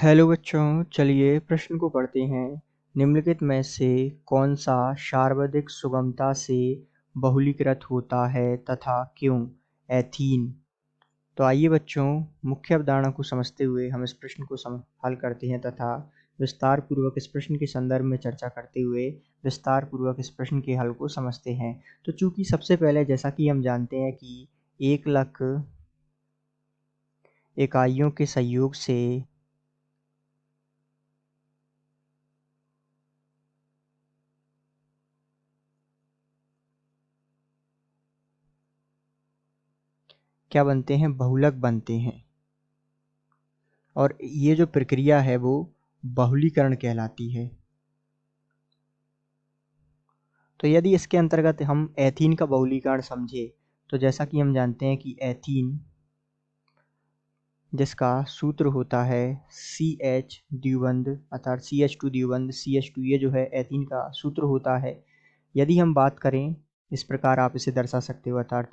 Hello बच्चों, चलिए प्रश्न को पढ़ते हैं। निम्नलिखित में से कौन सा सर्वाधिक सुगमता से बहुलीकृत होता है तथा क्यों? एथीन। तो आइए बच्चों, मुख्य अवधारणा को समझते हुए हम इस प्रश्न को हल करते हैं तथा विस्तार पूर्वक इस प्रश्न के संदर्भ में चर्चा करते हुए विस्तार पूर्वक इस प्रश्न के हल को समझते हैं। तो चूंकि सबसे पहले जैसा कि हम जानते हैं कि 1,00,000 इकाइयों के सहयोग से क्या बनते हैं? बहुलक बनते हैं। और ये जो प्रक्रिया है वो बहुलीकरण कहलाती है। तो यदि इसके अंतर्गत हम एथीन का बहुलीकरण समझे तो जैसा कि हम जानते हैं कि एथीन जिसका सूत्र होता है CH द्विबंध अर्थात CH2 द्विबंध CH2, ये जो है एथीन का सूत्र होता है। यदि हम बात करें इस प्रकार आप इसे दर्शा सकते हो, अर्थात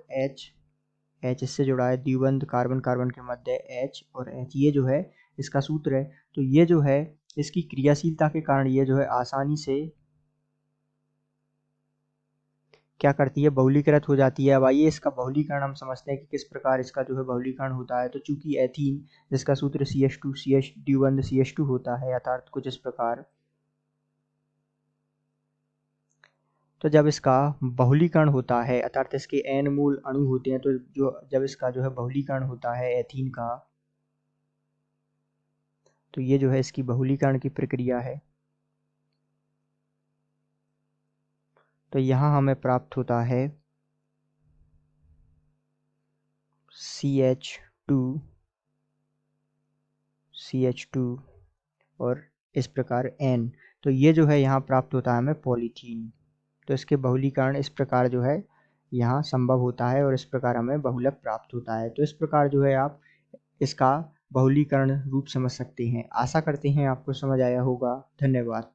H इससे जुड़ा है, द्विबंध कार्बन कार्बन के मध्य H और H, ये जो है इसका सूत्र है। तो ये जो है इसकी क्रियाशीलता के कारण ये जो है आसानी से क्या करती है? बहुलीकृत हो जाती है। अब आइए इसका बहुलीकरण हम समझते हैं कि किस प्रकार इसका जो है बहुलीकरण होता है। तो चूंकि एथीन जिसका सूत्र CH2 CH द्विबंध CH2 होता है, अर्थात कुछ इस प्रकार, तो जब इसका बहुलीकरण होता है अर्थात इसके n मूल अणु होते हैं, तो जब इसका जो है बहुलीकरण होता है एथीन का, तो ये जो है इसकी बहुलीकरण की प्रक्रिया है। तो यहाँ हमें प्राप्त होता है CH2 और इस प्रकार N। तो ये जो है यहाँ प्राप्त होता है हमें पॉलीथीन। तो इसके बहुलीकरण इस प्रकार जो है यहाँ संभव होता है और इस प्रकार हमें बहुलक प्राप्त होता है। तो इस प्रकार जो है आप इसका बहुलीकरण रूप समझ सकते हैं। आशा करते हैं आपको समझ आया होगा। धन्यवाद।